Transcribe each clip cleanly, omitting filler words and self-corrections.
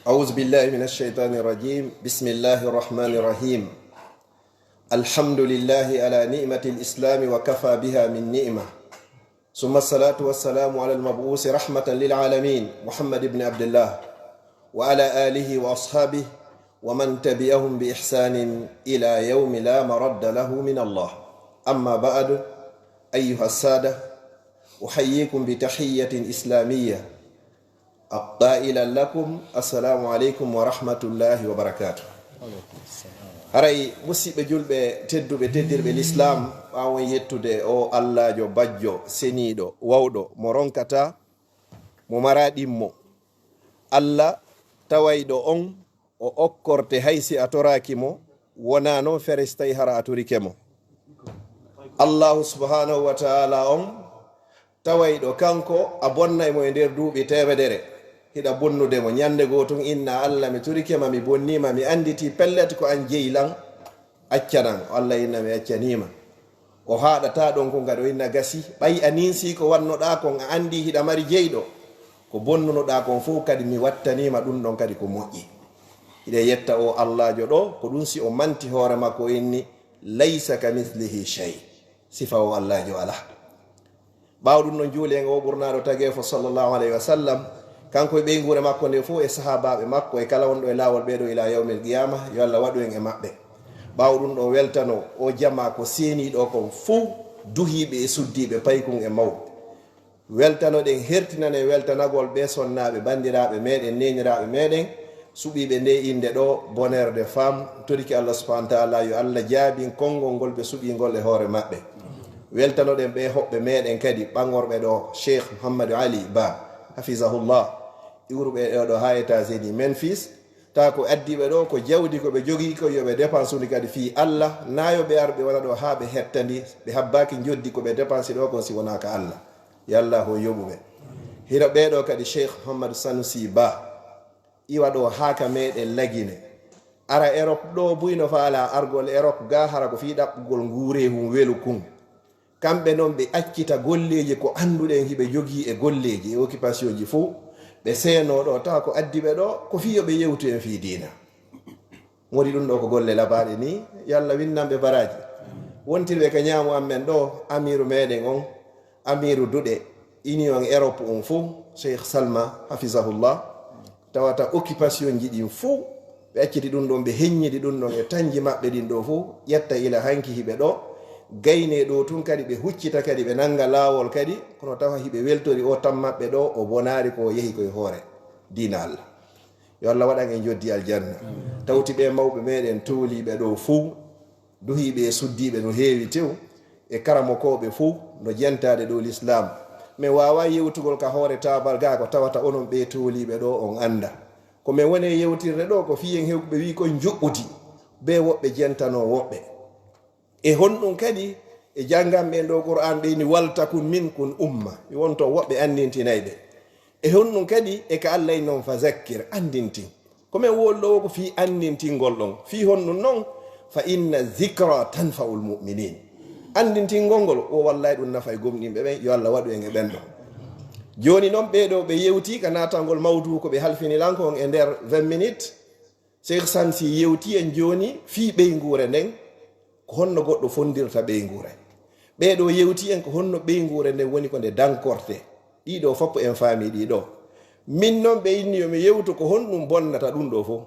أعوذ بالله من الشيطان الرجيم بسم الله الرحمن الرحيم الحمد لله على نعمة الإسلام وكفى بها من نعمة ثم الصلاة والسلام على المبعوث رحمة للعالمين محمد بن عبد الله وعلى آله وأصحابه ومن تبعهم بإحسان إلى يوم لا مرد له من الله أما بعد أيها السادة أحييكم بتحية إسلامية قائلا لكم السلام عليكم ورحمة الله وبركاته. haray musidɓe julɓe tedduɓe teddirɓe l'islam ɓawon yettude o allahjo bajjo seniɗo wawɗo mo ronkata mo maraɗimmo allah tawayɗo on o okkorte haysi a toraki mo wona noon feres tawi hara a torike mo. allahu subhanahu wa taala on tawayɗo kanko a bonnay mo e nder duuɓi temedere hiɗa bonnude mo ñande goo tun inna allah mi turikema mi bonnima mi anditi pellete ko an jeylan accanan allah inna mi accanima o haɗata ɗon ko ngaɗo inna gasi ɓay a ninsi ko wannoɗa kon a andi hiɗa mari jeyɗo ko bonnunoɗa kon fof kadi mi wattanima ɗum ɗon kadi ko moƴƴi. hiɗa yetta o allahjo ɗo ko ɗum si o manti hoore makko inni laysa ka mithlihi shay, sifa o allahjo ala. ɓaw ɗum ɗon juuli en o ɓurnaɗo tagee fo sallllahu alayhi wa sallam kanko e ɓeynguure makko nde fof e sahabaɓe makko e kala wonɗo e laawol ɓeɗo ila yawmel qiyama yo allah waɗu en e maɓɓe. ɓawo ɗum ɗo weltano o jama ko seeniɗo kon fof duhiɓe e suddiɓe paykun e mawɓe weltano ɗen hertinane weltanagol ɓe sonnaɓe bandiraɓe meɗen neñiraɓe meɗen suɓiɓe nde inde ɗo bonheur de femme toriki allah subahana taala yo allah jaabin konngol ngol ɓe suɓingol e hoore maɓɓe. weltano ɗen ɓe hoɓɓe meɗen kadi ɓagorɓe ɗo cheikh mouhammadou ali ba hafisahullah iwruɓe ɗo ha États-Unis Memphis ta ko addiɓe ɗo ko jawdi ko ɓe jogui ko yoɓe dépense ude kadi fi allah nayoɓe arɓe wona ɗo ha ɓe hettandi ɓe habbaki joddi ko ɓe dépense ɗo kon si wona ka allah yallah ho yoɓuɓe. hira ɓeɗo kadi cheikh mouhamadou sanusi ba iwa ɗo haka meɗen lagine ara Europe ɗo buyno faala argol Europe ga hara ko fi ɗaɓɓugol nguure hum welu kun kamɓe noon ɓe accita golleji ko anduɗen hiɓe jogui e golleji e occupation ji fo ɓe seenoɗo tawa ko addiɓe ɗo ko fiyo ɓe yewtu en fi dina woni ɗum ɗo ko golle labaɗe ni yallah winnanɓe baraji wontirɓe ka ñaamu amen ɗo amiru meɗen on amiru duɗe union Europe on fo cheikh salma hafisahullah tawata occupation ji ɗin fo ɓe acciti ɗum ɗon ɓe heññidi ɗum ɗon e tanji maɓɓe ɗin ɗo fo yetta ila hanki hiɓe ɗo gayne ɗo tun kadi ɓe huccita kadi ɓe nanga laawol kadi kono tawa hiɓe weltori o tan maɓɓe ɗo o bonari ko yehi koye hoore dina allah yo allah waɗan en joddi aljanna. tawti ɓe mawɓe meɗen tooliɓe ɗo fo duhiɓe e suddiɓe no heewi tew e karamokoɓe fo no jentade ɗo l'islam min wawa yewtugol ka hoore tabal ga ko tawata onon ɓe tooliɓe ɗo on anda komin woni yewtirde ɗo ko fiyen hewɓe wi kon juɓɓuti be woɓɓe jentano woɓɓe e honɗum kadi e janganɓe ɗo qur'an ɓeyni waltakun minkun umma mi wonto woɓɓe andintinayɓe e honɗum kadi e ka allah noon fa zakkir andintin komin wolɗowo ko fi andintingol ɗon fi honɗum noon fa inna zicra tanfaul muminin andintingol ngol o wallahi ɗum nafa e gomɗinɓe ɓen yo allah waɗu en e ɓen ɗon. joni noon ɓeɗo ɓe yewti ka natalngol mawdu ko ɓe halfinilanko on e nder 20 minutes cheikh samsi yewti en joni fi ɓeynguure nden ko honno goɗɗo fondirta ɓeynguure ɓeɗo yewti en ko honno ɓeynguure nden woni ko nde dankorte ɗiɗo foppo en faami ɗiɗo min noon ɓe inni yomi yewtu ko honɗum bonnata ɗum ɗo fof.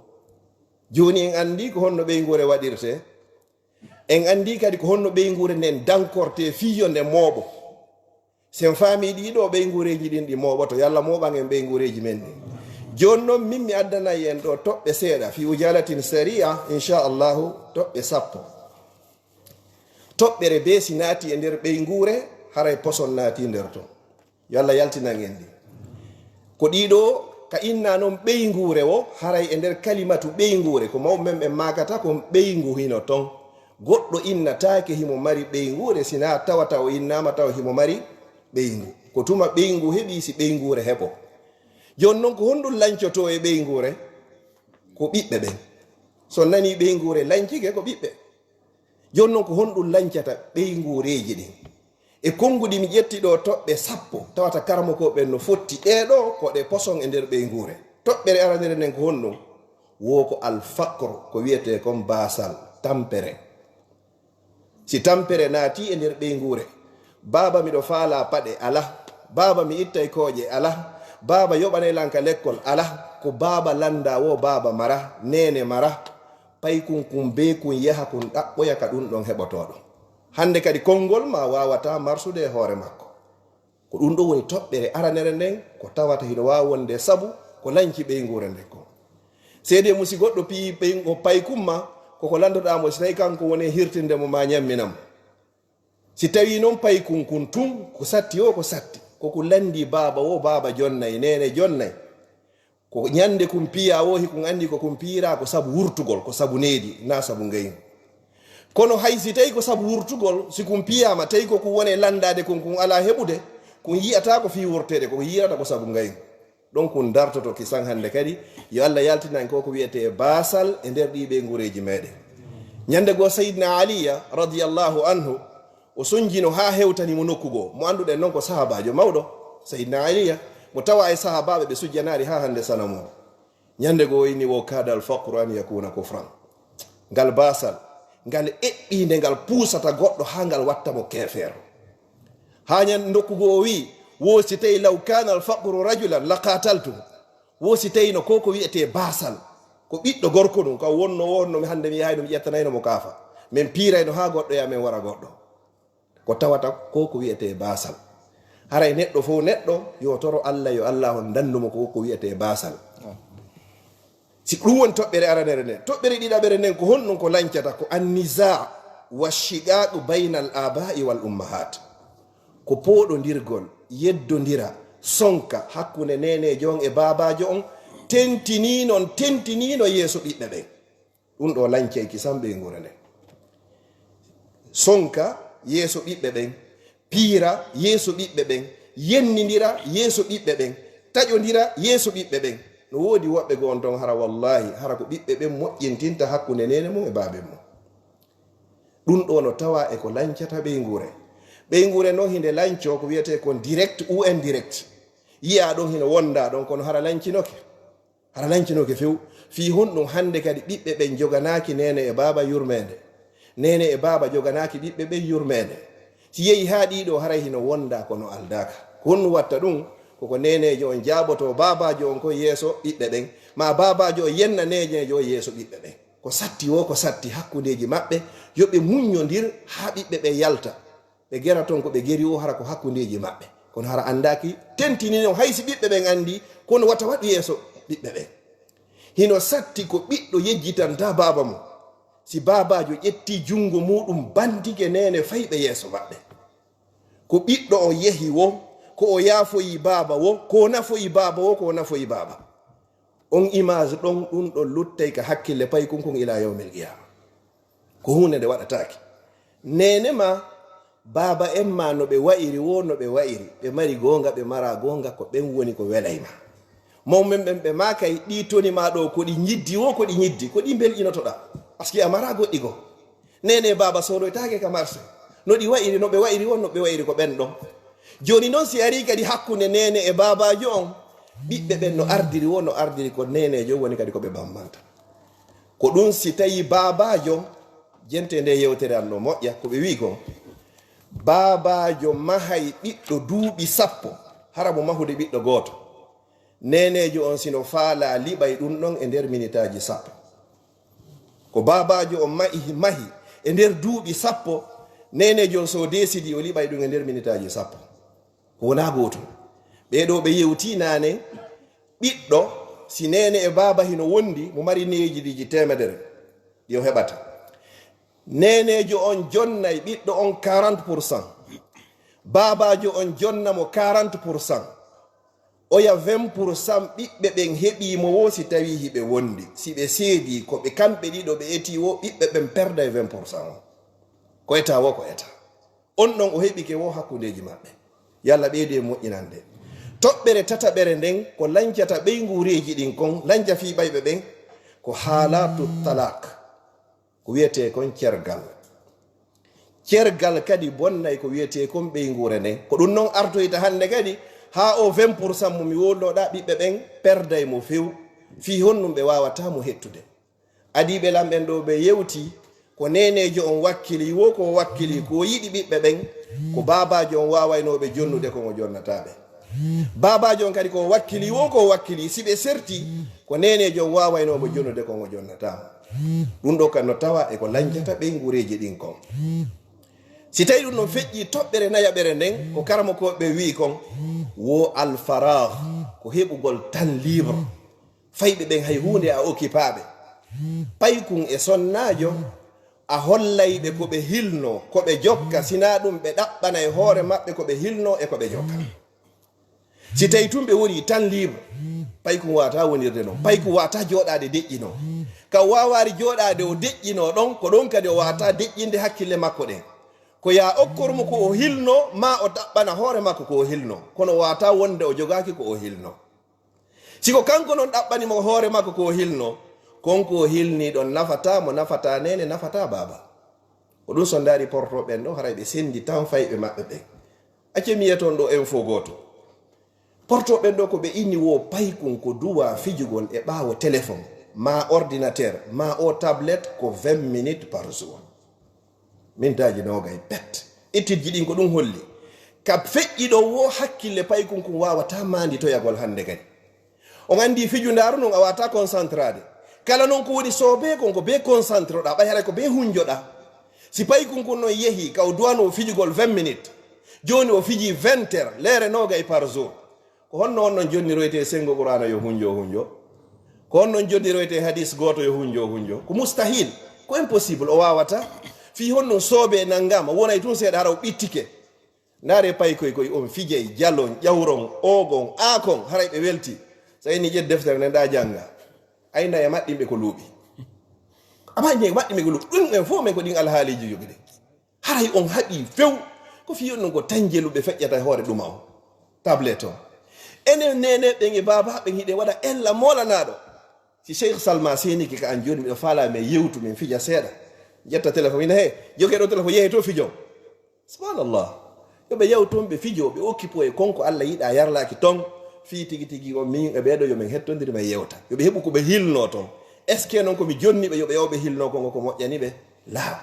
joni en andi ko honno ɓeynguure waɗirte en andi kadi ko honno ɓeynguure nden dankorte fiyo nde mooɓo sen faami ɗiɗo ɓeynguureji ɗin ɗi mooɓoto yallah mooɓan en ɓeynguureji men ɗi. joni noon min mi addanayi en ɗo toɓɓe seeɗa fi ujalatin saria inchallahu toɓɓe 10 toɓɓere be si naati e nder ɓeynguure haray poson naati nder to yo allah yaltinan en ɗi ko ɗiɗo ka inna noon ɓeynguure o haray e nder kalimatu ɓeynguure ko mawɓe men ɓe makata ko ɓeyngu hino ton goɗɗo innatake himo mari ɓeynguure sina tawata o innama tawa himo mari ɓeyngu ko tuma ɓeyngu heɓi si ɓeynguure heɓo. joni noon ko honɗum lancoto e ɓeynguure ko ɓiɓɓe ɓen so nani ɓeynguure lancike ko ɓiɓɓe joni noon ko honɗum lancata ɓeynguureji ɗin e konngudi mi ƴetti ɗo toɓɓe 10 tawata karamo ko ɓen no fotti ɗeɗo ko ɗe poson e nder ɓeynguure toɓɓere aranere nden ko honɗum wo ko alfaqre ko wiyete kon basal tampere. Si tampere naati e nder ɓeynguure, baba miɗo faala paɗe ala, baba mi ittay kooƴe ala, baba yoɓanay lanka l'école ala, ko baba landa wo baba mara, nene mara, pay kun be kun yaha kun ɗaɓɓoya ka ɗum ɗon heɓotoɗo. hande kadi konngol ma wawata marsude e hoore makko. ko ɗum ɗo woni toɓɓere aranere nden ko tawata hino wawi wonde sabu ko lanci ɓeynguure nden ko. seede musi goɗɗo o pay kumma koko landoɗamo si tawi kanko woni hirtindemo ma ñamminamo. si tawi noon pay kun tun ko satti o ko satti koko landi baba o baba jonnayi nene jonnayi ko ñande kum piya o hikon andi ko kum piira ko sabu wurtugol, ko sabu needi na sabu ngaynu. kono hay si tawi ko sabu wurtugol, si kum piyama tawi koko woni landade kun ala heɓude, kun yiyata ko fi wurtede, koko yiyata ko sabu ngaynu. donc kun dartoto kisan hande kadi yo Allah yaltinan ko wiyete basal e nder ɗi ɓeyguureji meɗen. ñande goo Sayyidina Aliya radiyallahu anhu o sonjino ha hewtanimo nokkugo, mo anduɗen noon ko sahabajo mawɗo Sayyidina Aliya, mo tawa e sahabaɓe ɓe sujjanari ha hande sanamo. ñande goo inni wo kada al faqru an yakuna kufran. ngal basal ngal eɓɓinde ngal puusata goɗɗo ha ngal wattamo kefeero. ha ñande nokkugo o wi wo si tawi law kana al faqru rajulan la qataltu, wo si tawi no koko wiyete basal ko ɓiɗɗo gorko ɗum ka wonno mi hande mi yahay ɗum ƴettanayno mo kaafa min piirayno ha goɗɗo ya min wara goɗɗo, ko tawata koko wiyete basal. haray neɗɗo fof neɗɗo yo toro Allah, yo Allah on dandumo ko wiyete basal. si ɗum woni toɓɓere aranere nden. toɓɓere ɗiɗaɓere nden ko honɗum ko lancata ko annisa wa shiqaqu bayna al abai wal ummahat, ko pooɗodirgol yeddodira sonka hakkunde nenejo on e babajo on tentinino yeeso ɓiɓɓe ɓen. ɗum ɗo lanceyki sam ɓeynguure nden. sonka yeeso ɓiɓɓe ɓen, piira yeeso ɓiɓɓe ɓen, yennidira yeeso ɓiɓɓe ɓen, taƴodira yeeso ɓiɓɓe ɓen. no woodi woɓɓe gon ton hara wallahi hara ko ɓiɓɓe ɓen moƴƴintinta hakkunde nene mum e baabe mum. ɗum ɗo no tawa e ko lancata ɓeynguure. ɓeynguure noon hinde lanco ko wiyete kon direct ou indirect. yiya ɗon hino wonda ɗon kono hara lancinoke few fi honɗum hande kadi ɓiɓɓe ɓen joganaki nene e baba yurmede, nene e baba joganaki ɓiɓɓe ɓen yurmede. si yehi ha ɗiɗo haray hino wonda kono aldaka. ko honɗum watta ɗum koko nenejo on jaɓoto babajo on ko yeeso ɓiɓɓe ɓen, ma babajo o yenna nenejo o yeeso ɓiɓɓe ɓen. ko satti wo ko satti hakkudeji maɓɓe yoɓe muñodir ha ɓiɓɓe ɓe yalta ɓe gera ton ko ɓe geri o hara ko hakkudeji maɓɓe, kono hara andaki tentinino haysi ɓiɓɓe ɓen andi kono wata waɗi yeeso ɓiɓɓe ɓen. hino satti ko ɓiɗɗo yejjitanta baba mum, si babajo ƴetti jungo muɗum bandike nene fayɓe yeeso maɓɓe. ko ɓiɗɗo o yehi wo, ko o yaafoyi baba wo, ko nafoyi baba wo, ko nafoyi baba. on image ɗon ɗum ɗon luttay ka hakkille pay kunkon ila yawmil qiyama. ko hunde nde waɗatake. nene ma baba en ma no ɓe wa'iri wo, no ɓe wa'iri, ɓe mari gonga ɓe mara gonga, ko ɓen woni ko welayma. mawmen ɓen ɓe makay ɗi toni ma ɗo koɗi ñiddi wo, koɗi ñiddi ko ɗi belƴinotoɗa par ce que a mara goɗɗi go. nene baba soroytake ka marché no ɗi wa'iri, no ɓe wa'iri won, no ɓe wa'iri ko ɓen ɗon. joni noon si ari kadi hakkunde nene e babajo on, ɓiɓɓe ɓen no ardiri wo, no ardiri ko nenejo woni kadi ko ɓe bammanta. ko ɗum si tawi babajo, jente nde yewtere an ɗo moƴƴa ko ɓe wi kon, babajo mahay ɓiɗɗo duuɓi 10 hara mo mahude ɓiɗɗo goto, nenejo on sino faala liɓay ɗum ɗon e nder minitaji 10. ko babajo on mahi e nder duuɓi 10, nenejo on so desidi o liɓay ɗum e nder minitaji 10. ko wona gotum. ɓeɗo ɓe yewti nane ɓiɗɗo si nene e baba hino wondi mo mari neji ɗiji 100 yo heɓata. nenejo on jonnay ɓiɗɗo on 40%, babajo on jonnamo 40%, oya 20% ɓiɓɓe ɓen heɓimo wo si tawi hiɓe wondi. si ɓe seedi ko ɓe kamɓe ɗiɗo ɓe eti wo, ɓiɓɓe ɓen perda e 20% o. ko eta wo ko eta on ɗon o heɓike wo hakkudeji maɓɓe. yalla ɓeyde moƴƴinande. toɓɓere tataɓere nden ko lancata ɓeyguureji ɗin kon, lanca fi ɓayɓe ɓen, ko haalatu talak, ko wiyete kon cergal. cergal kadi bonnay ko wiyete kon ɓeyguure nden. ko ɗum noon artoyta hande kadi ha o 20% mo mi wolnoɗa ɓiɓɓe ɓen perday mo few fi honnum ɓe wawata mo hettude adiɓe lamɓen ɗo ɓe yewti ko nenejo on wakkili wo ko wakkili ko yiɗi ɓiɓɓe ɓen ko babajo on wawaynoɓe jonnude komo jonnataɓe babajo on kadi ko wakkili wo ko wakkili si ɓe serti ko nenejo on wawaynoɓe jonnude komo jonnatamo ɗum ɗo kan no tawa e ko lañjata ɓeygureji ɗin kon si tawi ɗum noon feƴƴi toɓɓere nayaɓere nden ko karamakoɓe wi kon wo alfarah ko heɓugol tan libre fayɓe ɓen hay hunde a occupaɓe paykun e sonnajo a hollayɓe koɓe hilno koɓe jokka sina ɗum ɓe ɗaɓɓana e hoore maɓɓe koɓe hilno e koɓe jokka si tawi tun ɓe woni tan libre paykun wata wonirde noon paykun wata joɗade deƴƴino ka wawari joɗade o deƴƴino ɗon ko ɗon kadi o wata deƴƴinde hakkille makko ɗen ko ya okkormo ko o hilno ma o ɗaɓɓana hoore makko ko o hilno kono wata wonde o jogaki ko o hilno siko kanko noon ɗaɓɓanimo hoore makko ko o hilno konko o hilni ɗon nafata mo nafata nene nafata baba ko ɗum so daari portoɓen ɗo haray ɓe sendi tan fayɓe maɓɓe ɓen acce miyeton ɗo en fo goto portoɓen ɗo ko ɓe inni wo paykun ko duwa fijugol e ɓawo téléphone ma ordinateur ma o tablette ko 20 minutes par jour min daji nogay pet étude ɗin ko ɗum holli ka feƴƴi ɗo wo hakkille paykun kun wawata mandi toyagol hande kadi on andi fijundaru noon a wata concentrade kala noon ko woni soobe kon ko be concentré ɗa ɓay haray ko be hunjoɗa si paykun kun noon yeehi kaw duwano fijugol 20 minutes joni o fiji 20 heures leere nogay par jour ko honno on noon jonni royte sengo qur'ana yo hunjo ko on noon jonni royte hadis goto yo hunjo ko mustahil ko impossible o wawata fi honno soobe nangama wonay tun seeɗa hara o ɓittike ndaare paykoy koy on fijey jalon ƴawron ogon akon haray ɓe welti so ini ƴed deftere nden ɗa janga ayna e maɗɗimɓe ko luuɓi ama je maɗɗimɓe ko luuɓi ɗum en fof men ko ɗin alhaaliji joguiɗe haray on haɓi few ko fi on ko tanjeluɓe feƴƴata hoore ɗuma o tablette o enen nene ɓen e baba ɓen hiɗe waɗa ella molanaɗo si cheikh salma seniki ka an joni miɗo falami yewtu min fija seeɗa jetta téléphone ina he jogueɗo téléphone yehe to fijo subhanallah yoɓe yaw toon ɓe fijo ɓe occupo e konko allah yiɗa yarlaki ton fi tigi tigi o min e ɓeɗo yomin hettodirma yewta yoɓe heɓu koɓe hilno toon est ce que noon komi jonniɓe yoɓe yawɓe hilno kongo ko moƴƴaniɓe laaw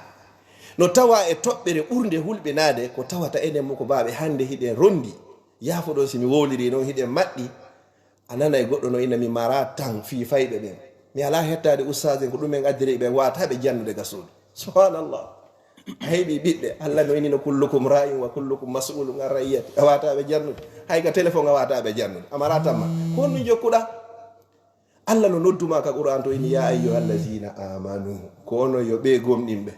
no tawa e toɓɓere ɓurde hulɓinade ko tawata enen mo ko baɓe hande hiɗen rondi yafoɗo simi wowliri noon hiɗen maɗɗi a nana e goɗɗo no ina mi mara tan fi fayɓe ɓen mi ala hettade Oustaz en ko ɗumen addiri ɓen wataɓe jannude gasuɗo subhanallah hayɓi ɓiɓɓe allah no inino kullukum ra'in wa kullukum mas'ulun an ra'iyati a wataɓe jannude hay ka téléphone a wataɓe jannude amara tamma ko honno jokkuɗa allah no nodduma ka qur'an to ini ya ayyuhallazina amanu ko ono yo ɓe gomɗinɓe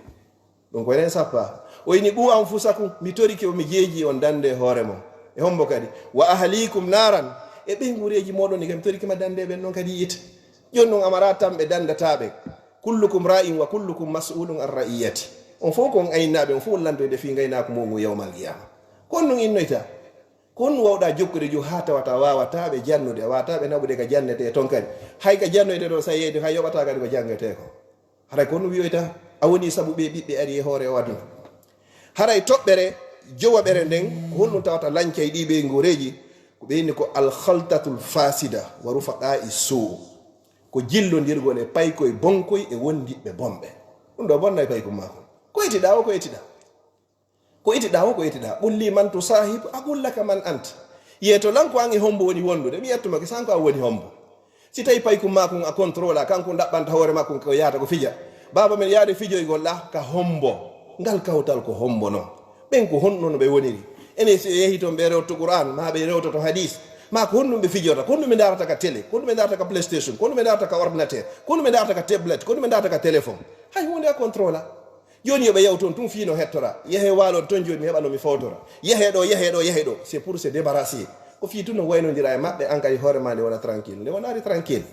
ɗum ko enen sappa o ini ɓu anfusakum mi toriki o mi jeeji on dande hoore mon e hombo kadi wa ahlikum naran e ɓeygureji moɗon ni kam torikima dande ɓen noon kadi yiyita joni noon amara tamɓe dandataɓe kullukum ra'in wa kullukum mas'ulun an ra'iyati on fof kon aynaɓe on fof lantoyde fi gaynako mumu yawmal qiyama kon nun innoyta kon nu wawɗa jokkude jo ha tawata wawataɓe jannude a wawataɓe naɓude ka jannete toon kadi hay ka jannoyde to sa yeyde ha yoɓata kadi ko jangete ko haray kon nu wiyoyta a woni saabu ɓe ɓiɓɓe ari e hoore o aduna haray toɓɓere jowaɓere nden ko honɗum tawata lañcay ɗi ɓe ngoreji ko ɓeyni ko alhaltatul fasida wa rufaqa i suu ko jillodirgol e paykoye bonkoye e wondiɓe bomɓe ɗum ɗo bonna e payko mako ko itiɗa o ko itiɗa ko itiɗa o ko itiɗa ɓulli man to sahib a ɓullaka man anta yeeto lanko an e hombo woni wondude mi yettumake sanko a woni hombo si tawi payko mako a contrôle a kanko ɗaɓɓanta hoore makko ko yahata ko fija baba men yaade fijoygol ɗa ka hombo ngal kawtal ko hombo noon ɓen ko honno no ɓe woniri ene so yehi toon ɓe rewto qouran ma ɓe rewto to hadis ma ko honɗum ɓe fijota ko honɗum ɓe darata ka télé ko honɗum ɓe darata ka playstation ko honɗum ɓe darata ka ordinateur ko honɗum ɓe darata ka tablette ko honɗum ɓe darata ka téléphone hay hunde a contrôle a joni yoɓe yaw toon tun fiino hettora yehe waalon toon joni mi heɓa no mi fawtora yehe ɗo c'est pour se débarrasser ko fi tun no waynodira e maɓɓe an kadi hoore ma nde wona tranquille nde wonari tranquille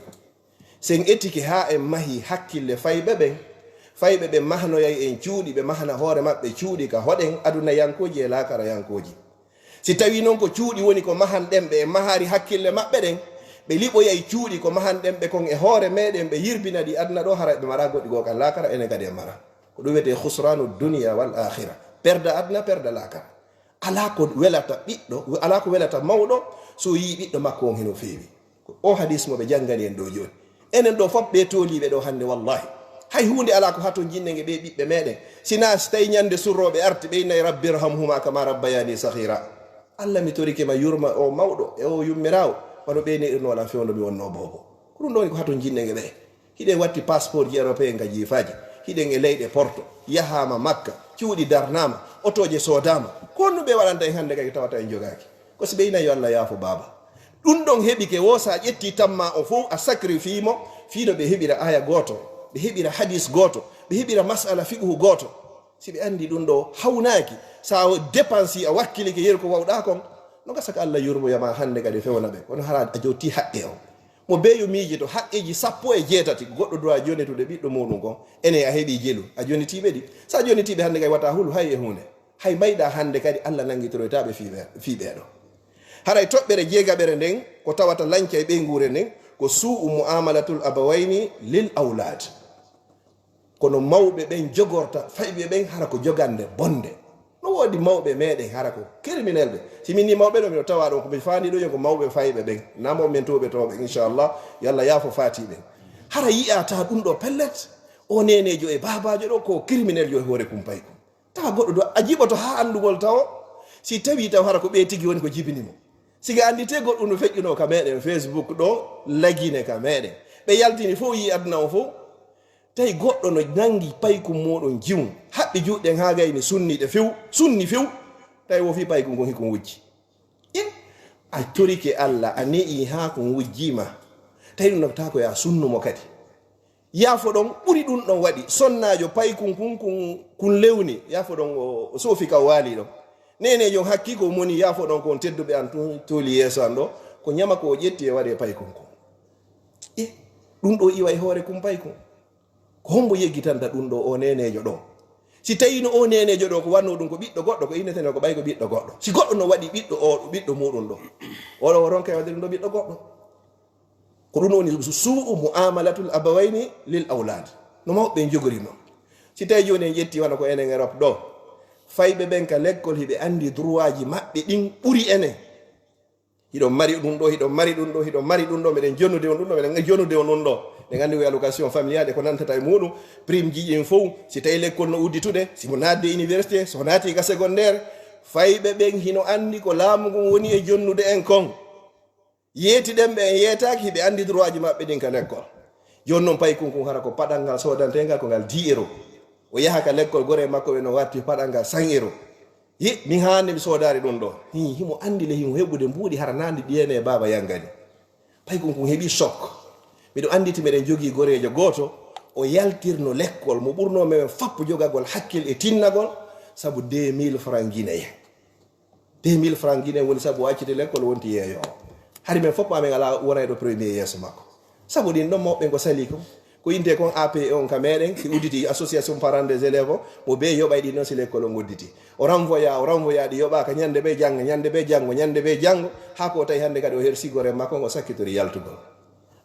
sen ettiki ha en mahi hakkille fayɓe ɓe mahnoyay en cuuɗi ɓe mahna hoore maɓɓe cuuɗi ka hoɗen aduna yankoji e laakara yankoji si tawi noon ko cuuɗi woni ko mahanɗen ɓe e mahari hakkille maɓɓe ɗen ɓe liɓoyay cuuɗi ko mahanɗen ɓe kon e hoore meɗen ɓe yirbina ɗi aduna ɗo hara ɓe mara goɗɗi goo kan laakara enen kadi e mara ko ɗum wiyete husranu dunia wal akhira perda aduna perda laakara ala ko welata ɓiɗɗo ala ko welata mawɗo so yi ɓiɗɗo makko on heno feewi. O hadis mo ɓe janngani en ɗo joni enen ɗo fof ɓe tooliɓe ɗo hannde wallahi hay hunde ala ko hato jinnege ɓe ɓiɓɓe meɗen sina so tawi ñande surroɓe arti ɓe innayi rabbi irhamhuma kama rabbayani sahira. Allah mi torikema yurma o mawɗo e o yummirawo wano ɓeyni irnoɗan fewdo mi wonno bobo ko ɗum ɗon ko hato jinnege ɓe hiɗen watti passeport ji européen ga jiifaji hiɗen e leyɗe porto yahama makka cuuɗi darnama otoje sodama ko honno ɓe waɗanta en hannde kay tawata en jogaki ko so ɓeynayi yo Allah yaafo baba ɗum ɗon heɓi ke wo sa ƴetti tamma o fof a sacrifie mo fiino ɓe heɓira aya goto ɓe heɓira hadis goto ɓe heɓira masala fiqhu goto si ɓe andi ɗum ɗo hawnaki sa dépensi a wakkilike yeru ko wawɗa kon no gasa ko Allah yurmoyama hannde kadi fewna ɓe kono hara a jotti haqqe o mo beyo miiji to haqqeji 17 goɗɗo dowa jonitude ɓiɗɗo muɗum kon ene a heeɓi jelu a jonitiɓe ɗi sa jonitiɓe hannde kay wata hulu hay e hunde hay mbayɗa hannde kadi Allah nangitoroytaɓe fiɓeɗo haray toɓɓere jeegaɓere nden ko tawata lanca e ɓeynguure nden ko su'u muamalatul abawayni lil awlad kono mawɓe ɓen jogorta fayɓe ɓen hara ko jogande bonde no woodi mawɓe meɗen hara ko criminel ɓe simin ni mawɓe ɗo miɗo tawa ɗon komi faandi ɗo yen ko mawɓe fayɓe ɓen namo men toɓe toɓe inchallah yo Allah yaafo fatiɓen hara yiyata ɗum ɗo pellet o nenejo e babajo ɗo ko criminel yo e hoore kumpay ko tawa goɗɗo ɗo a jiɓoto ha andugol taw si tawi taw hara ko ɓe tigi woni ko jibinimo siga andite goɗɗum no feƴƴuno ka meɗen Facebook ɗo lagine ka meɗen ɓe yaltini fof yi aduna o fof tawi goɗɗo no nangi paykum muɗum jimu haɓɓi juɗɗen ha gayni sunniɗe sunni few tawi wo fi paykum kon hikon wujji a torike Allah a ne'i ha kon wujjima tawi ɗum nokta ko ya sunnumo kadi yaafo ɗon ɓuri ɗum ɗon waɗi sonnajo paykum kun lewni yaafo ɗon o sofi ka waali ɗon nenejo hakki ko moni yaafo ɗon kon tedduɓe an tooli yeeso an ɗo ko ñama ko o ƴetti e waɗe paykum kon ɗum ɗo iwa e hoore kum paykum ko hombo yeggitanta ɗum ɗo o nenejo ɗo si tawino o nenejo ɗo ko wanno ɗum ko ɓiɗɗo goɗɗo ko innetene ko ɓay ko ɓiɗɗo goɗɗo si goɗɗo no waɗi ɓiɗɗo muɗum ɗo oɗo ronka wadde ɗum ɗo ɓiɗɗo goɗɗo ko ɗum woni su'u muamalatul abawayni lil awlad no mawɓe jogorino si tawi joni en ƴetti wana ko enen Europe ɗo fayɓe ɓen ka l'école hiɓe andi droit ji maɓɓe ɗin ɓuri enen hiɗon mari ɗum ɗo hiɗon mari ɗum ɗo hiɗon mari ɗum ɗo meɗen jonnude on ɗum ɗo meɗen jonnude on ɗum ɗo ɗe gandi ko allocation familial e ko nantata e muɗum prime ji ɗin fof si tawi l'école no udditude simo nadde université so naati ka secondaire fayɓe ɓen hino andi ko laamu ngun woni e jonnude en kon yeetiɗen ɓe en yeetaki hiɓe andi droit ji maɓɓe ɗin ka l'école joni noon payi kun hara ko paɗal ngal sodantengal ko ngal 10 euros o yaha ka l'école gore makko ɓe no watti paɗal ngal 100 euros min hande mi sodari ɗum ɗo himo andi le himo heɓude mbuuɗi hara nandi ɗiyene e baba yangani payi kun heeɓi choc miɗo anditi meɗen jogui gorejo goto o yaltirno l'école mo ɓurno memen fappo jogagol hakkil e tinnagol saabu 2000 francs guinéen 2000 francs guinéen woni saabu o accide l'école wonti yeeyo hari men fopp amen ala wonayɗo premier yeeso makko saabu ɗin ɗon mawɓe ko sali ko inte kon APE on ka meɗen si udditi association parents des élèves mo be yoɓay ɗi noon si l'école on udditi o renvoya ɗi yoɓaka ñande ɓe janggo ha ko tawi hande kadi o her sigore makko o sakkitori yaltugol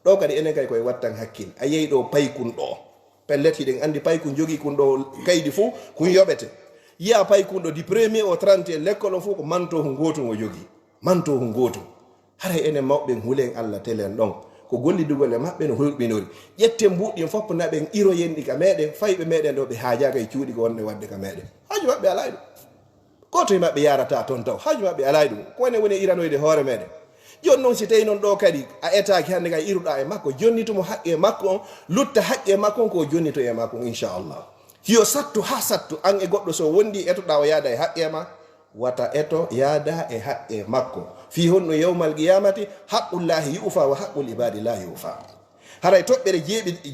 ɗo kadi enen kay koye wattan hakkille a yeeyi ɗo paykun ɗo pellet hiɗen andi paykun jogui kun ɗo kaydi fou kun yoɓete yiya paykun ɗo du premier au 30 l'école o fof ko mantohu gotum o jogui mantohu gotum haray enen mawɓen huulen Allah telen ɗon ko gollidugol e maɓɓe no hulɓinori ƴetten mbuɗɗin fopp naɓen iroyenɗi ka meɗen fayɓe meɗen ɗo ɓe haajaka e cuuɗi ko wonde wadde ka meɗen haaju maɓɓe alay ɗum goto e maɓɓe yarata toon taw haaju maɓɓe alay ɗum ko ene woni iranoyde hoore meɗen joni noon si tawi noon ɗo kadi a etaki hannde kay iruɗa e makko jonnitomo haqqe makko on lutta haqqe makko on ko jonnito e makko inchallah hiyo sattu ha sattu an e goɗɗo so wondi etoɗa o yaada e haqqe ma wata eto yaada e haqqe makko fi honno yawmal qiyamati haqqullahi yufa wa haqqul ibadi la yufa haray toɓɓere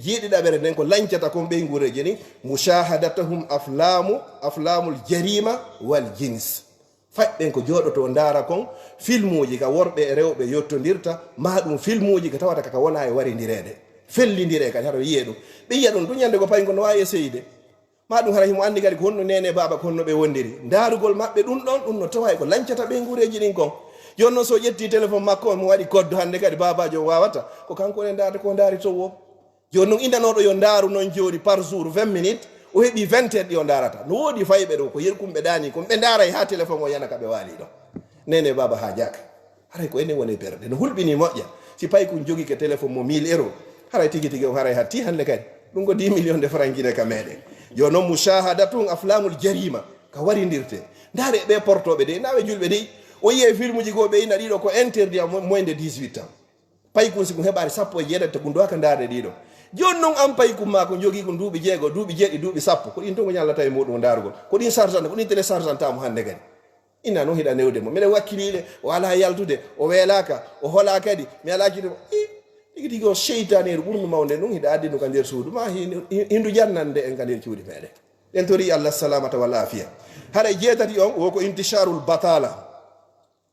jeeɗiɗaɓere nden ko lancata kon ɓeygureji ni mushahadatahum aflamul jarima wal jins faɓɓen ko jooɗoto ndaara kon filmuji ka worɓe e rewɓe yettodirta ma ɗum filmuji ka tawata kaka wona e warindirede fellidire kadi haɗa yiye ɗum ɓe yiya ɗum ñande ko paygo no wawi essayde ma ɗum hara himo andi kadi ko honno nene baba ko honno ɓe wondiri ndaarugol maɓɓe ɗum no tawa ko lancata ɓeygureji ɗin kon joni noon so ƴetti téléphone makko on mo waɗi code hande kadi babajo o wawata ko kanko en darde ko daari towo joni noon indanoɗo yo daaru noon joni par jour 20 minutes o heeɓi 20 heures ɗi o darata no woodi fayɓe ɗo ko yerkumɓe ɗani ko ɓe daaray ha téléphone o yana ka ɓe waali ɗo nene baba ha jaka haray ko enen woni berde no hulbini moƴƴa si pay ko jogi ke téléphone mo 1000 euros haray tigi tigi haray hatti hande kadi ɗum ko 10 millions de francs guine ka meɗen yo noon mushahadatum aflamul jarima ka warindirte ndaare ɓe portoɓe de nawe julɓe de o yiye film uji goo ɓe ina ɗiɗo ko interdit a moins de 18 ans pay kum si ko heɓare 17 ko ɗum doka ndaarde ɗiɗo joni noon an pay kum ma ko jogui ko duuɓi jeego duuɓi jeeɗi duuɓi 10 ko ɗin to ko ñallata e muɗum darugol ko ɗin chargente ko ɗin téléchargentamo hande kadi ina noon hiɗa newde mo mbiɗa wakkiliɗe o ala yaltude o weelaka o hola kadi mi alakide tigi tigi o cheytanere ɓurnu mawde ɗum hiɗa addino ka nder suudu ma hindu jannande en ka nder cuuɗi meɗen en tori allah salamata wal afiya haɗa jeetati on woko inticharul batala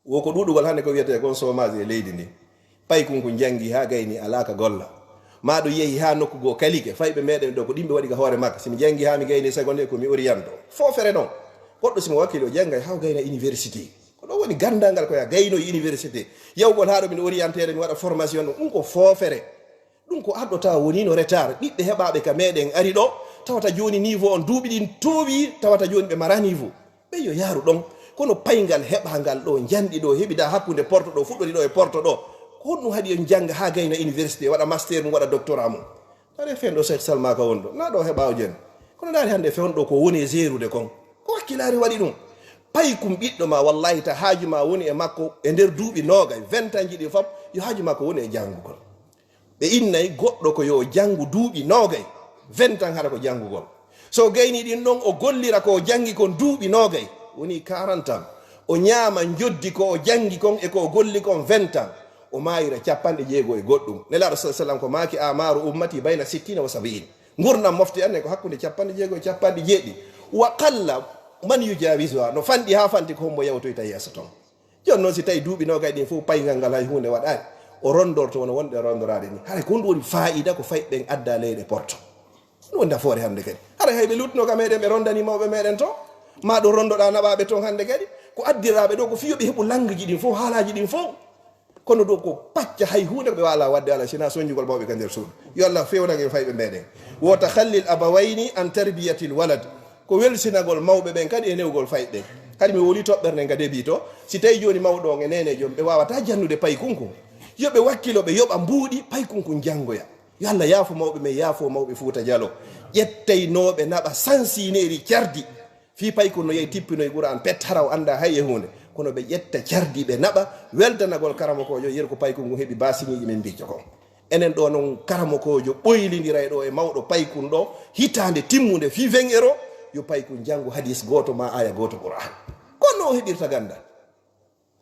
woko ɗuɗugol hande ko wiyete consommage e leydi ndi pay kum ko janggi ha gayni alaka golla maɗo yeehi ha nokku goo kalike fayɓe meɗen ɗo ko ɗimɓe waɗi ka hoore makka somi janggi ha mi gayni secondaire ko mi oriyanto fofere noon goɗɗo simo wakkili o jangga haw gayna université ko ɗo woni gandal ngal koya gayno université yawgol haɗo min orientere mi waɗa formation ɗum ko foofere ɗum ko arɗo tawa wonino retard ɓiɓɓe heɓaɓe ka meɗen ari ɗo tawata joni niveau on duuɓi ɗin tooɓi tawata joni ɓe mara niveau ɓe yo yaaru ɗon kono paygal heɓagal ɗo janɗi ɗo heɓida hakkude porto ɗo fuɗɗori ɗo e porto ɗo ko honɗum haɗi on jangga ha gayna université waɗa master mum waɗa doctorat mum tare fen ɗo sek salmaka won ɗo na ɗo heɓa o jen kono daari hande fewn ɗo ko woni e gérude kon ko wakkilari waɗi ɗum pay kum ɓiɗɗo ma wallahi ta haaju ma woni e makko e nder duuɓi noogay 20 ans jiɗi fop yo haaju makko woni e janngugol ɓe innayi goɗɗo ko yo janngu duuɓi noogay 20 ans haɗa ko janngugol so gayni ɗin ɗon o gollira ko o janngi kon duuɓi noogay woni 40 ans o ñaama joddi ko o janngi kon e ko o golli kon 20 ans o maayira 90 e goɗɗum nelaɗo sa sallam ko maaki amaru ummati bayna 60 wa 70 gurdam mofti anne ko hakkude 90 e 90 wa qalla man yujawisuha no fanɗi ha fanti ko hombo yawtoyta yeeso toon joni noon si tawi duuɓi nogay ɗin fof paygal ngal hay hunde waɗani o rondorto wono wonɗe rondorade ni haɗa ko ɗum woni fa'ida ko fayɓen adda leyɗe porto ɗum woni nafoore hande kadi haɗa hayɓe lutno ka meɗen ɓe rondani mawɓe meɗen to ma ɗo rondoɗa naɓaɓe toon hande kadi ko addiraɓe ɗo ko fiyoɓe heɓu langueji ɗin fof haalaji ɗin fof kono ɗo ko pacca hay hunde ko ɓe wala wadde ala sina soñjugol mawɓe ka nder suudu yo allah fewnage fayɓe meɗen wota khallil abawayni an tarbiyatil walad ko welsinagol mawɓe ɓen kadi e newgol fayɓe kadi mi woli toɓɓerne nga debi to si tawi joni mawɗo on e nenejo ɓe wawata jannude pay kunku yoɓe wakkilo ɓe yoɓa mbuuɗi pay kunku janggoya yo allah yaafo mawɓe men yaafo mawɓe Fuuta Diallo ƴettaynoɓe naɓa sansineri cardi fi pay kun no yehi tippinoye Qur'an pet haraw anda hay e hunde kono ɓe ƴetta cardi ɓe naɓa weltanagol karamakojo yeru ko pay kunku heeɓi basiŋiji men mbicco kon enen ɗo noon karamakojo ɓoylidira ɗo e mawɗo pay kun ɗo hitande timmude fi 20 euros yo pay ko janngu hadis goto ma aya goto Qur'an kono o heɓirta gandal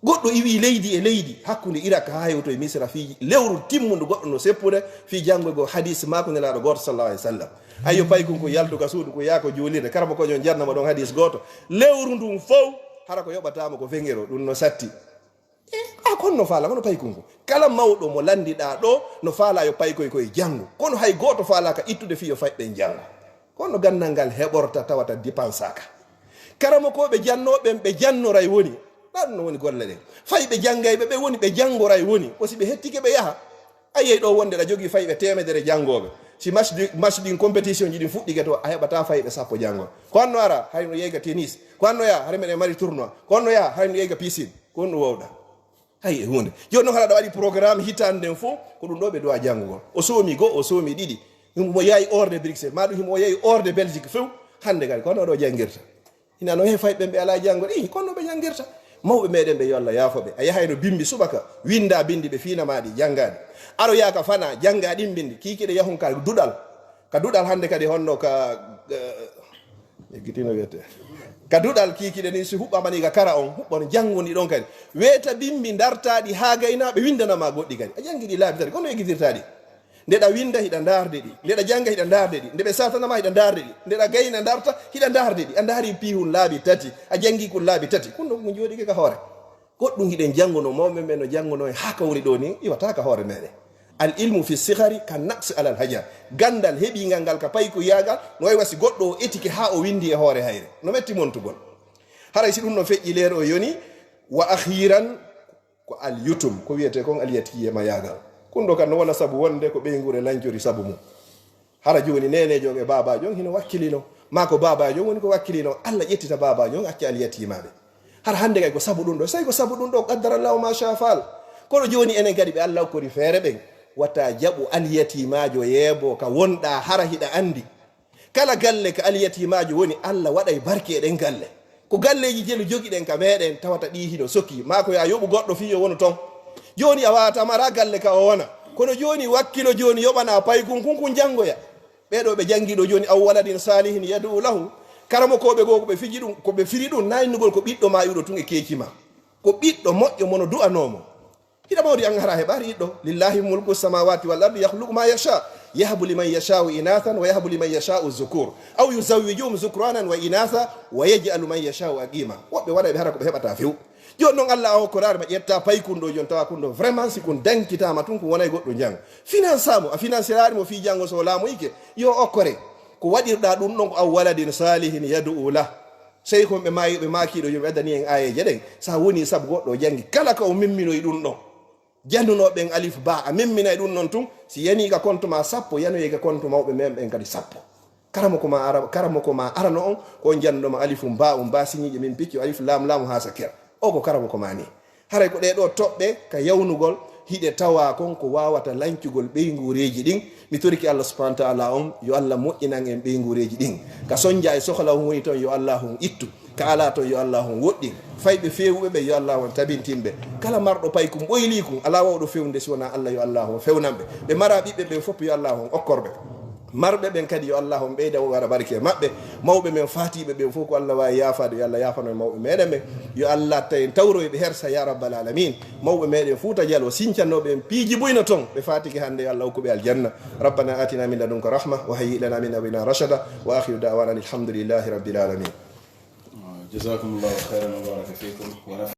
goɗɗo iwi leydi e leydi hakkude Irak ha hewto e Misra fi lewru timmudu goɗɗo no seppude fi janngogo hadis mako nelaɗo goto sallallahu alaihi wasallam ayyo pay ko yaltuga suudu ko yaako julirde karama ko jon jarnama ɗon hadis goto lewru ndum fof hara ko yoɓatama ko fengero ɗum no satti a kono no faala kono pay kunko kala mawɗo mo landiɗa ɗo no faala yo pay koye janngu kono hay goto faalaka ittude fi yo fayɓe janngu kono gandal ngal heɓorta tawata dépensaka karama ko ɓe jannoɓen ɓe jannoray woni ɗan no woni golle ɗen fayɓe janggayɓe ɓe woni ɓe janngoray woni o si ɓe hettike ɓe yaha a yeyi ɗo wonde ɗa jogui fayɓe temedere janngoɓe si match ɗin compétition ji ɗin fuɗɗike to a heɓata fayɓe 10 janngo ko anno ara hayno yeyga tennis ko anno yaha hara meɗen mari tournoi ko anno yaha hayno yeyga piscine ko ɗum wowɗa hay e hunde joni noon haɗa waɗi programme hitande nden fof ko ɗum ɗo ɓe dowa janngugol o soomi go o soomi ɗiɗi himo yahi hors de Bruxelles maɗum himo yahi hors de Belgique few hande kadi kono ɗo janngirta hina no he fayɓe ɓe ala janngode kono ɓe janngirta mawɓe meɗen ɓe yo Allah yaafoɓe a yahayno bimbi subaka winda bindi ɓe finamaɗi janngadi aɗo yaka fana jannga ɗin bindi kikiɗe yahun ka duɗal hande kadi honno ka gitino wiyete ka duɗal kikiɗe ni si huɓɓamani ka kara on huɓɓon janngoni ɗon kadi weeta bimbi dartaɗi ha gaynaɓe windanama goɗɗi kadi a janggiɗi laabi tati kono egitirtaɗi ndeɗa winda hiɗa darde ɗi ndeɗa janga hiɗa darde ɗi ndeɓe satanama hiɗa darde ɗi ndeɗa gayna darta hiɗa darde ɗi a daari pihun laabi tati a jangi kun laabi tati kono ko jooɗike ka hoore goɗɗum hiɗen janngono mawɓe men no janngono e ha ka woni ɗo ni iwata ka hoore meɗen al ilmu fi sihari ka naqsi alal hajar gandal heɓingal ngal ka payi ko yagal no way wasi goɗɗo o etike ha o windi e hoore hayre no metti montugol haray si ɗum no feƴƴi leer o yoni wa akhiran ko al yutum ko wiyete kon al yatiyema yagal kunɗo kam no wona sabu wonde ko ɓeynguure lancori sabu mum hara joni nenejo e babajo hino wakkilino ma ko babajo woni ko wakkilino Allah ƴettita babajo acca al yatimaɓe har hande kay ko sabu ɗum ɗo sai ko sabu ɗum ɗo qaddarallahu ma sha fal kono joni enen kadi ɓe allah kori feere ɓen watta jaɓu alyatimajo yeebo ka wonɗa hara hiɗa andi kala galle ka alyatimajo woni allah waɗay barke eɗen galle ko galleji jelu jogiɗen ka meɗen tawata ɗi hiɗo sokki ma ko ya yoɓu goɗɗo fiyo wonu ton joni a wawata mara galle ka o wona kono joni wakkilo joni yoɓana paykun kunkun janggoya ɓeɗo ɓe jangiɗo joni aw waladin salihin yadu lahu karamo koɓe goo koɓe fiji ɗum koɓe firi ɗum naynugol ko ɓiɗɗo ma yuɗo tun e keekima ko ɓiɗɗo moƴƴo mono du'anomo hiɗa mawdi an hara heɓari yiɗɗo lillahi mulku samawati wal ardi yahluqu ma yasha yahbu liman yashau inathan wa yahbu liman yashau zukur aw yuzawwijuhum zukranan wa inatha wa yaj'alu man yashau aqima woɓɓe waɗa ɓe hara koɓe heɓata few joni noon allah o korare ma ƴetta paykun ɗo joni tawa kun ɗo vraiment si kun dankitama tun ko wonay goɗɗo jang financamo a financirari mo fi jango so laamu ike yo okkore ko waɗirɗa ɗum ɗon ko aw waladin salihin yad'u lah sey kon ɓe mayi ɓe makiɗo joni ɓe addani en ayeje ɗen sa woni saabu goɗɗo jangi kala ka o mimminoye ɗum ɗon jannunoɓen alif ba a memminay ɗum noon tun si yani ka compte ma sappo yanoye ka compte mawɓe men ɓen kadi sappo karamo ko ma arano on ko jannuɗoma alifum ba siñiƴe min picci alif lamu ha sakkere o ko karamo ko ma ni haray ko ɗeɗo toɓɓe ka yawnugol hiɗe tawa kon ko wawata lancugol ɓeygureji ɗin mi toriki allah subahana taala on yo allah moƴƴinan en ɓeygureji ɗin ka soñdia e sohla on woni toon yo allah on ittu ka ala toon yo allah on woɗɗin fayɓe fewuɓe ɓe yo allah on tabintinɓe kala marɗo pay kum ɓoyli kum ala wawɗo fewnde si wona allah yo allah on fewnanɓe ɓe mara ɓiɓɓe ɓen fof yo allah on okkorɓe marɓe ɓen kadi yo allah on ɓeyda waɗa barke maɓɓe mawɓe men fatiɓe ɓen fof ko allah wawi yafade yo allah yafano e mawɓe meɗen ɓe yo allah tawi tawroyeɓe hersa ya rabbal alamin mawɓe meɗen Fouta Diallo sincannoɓe en piiji buyno toon ɓe fatiki hande yo allah hokkuɓe aljanna rabbana atina min ladunka rahma wa hayyi lana min amrina rachada wa akhiru da'wana alhamdulillahi rabbil alamin. Jazakumullahu khairan wa baraka fikum.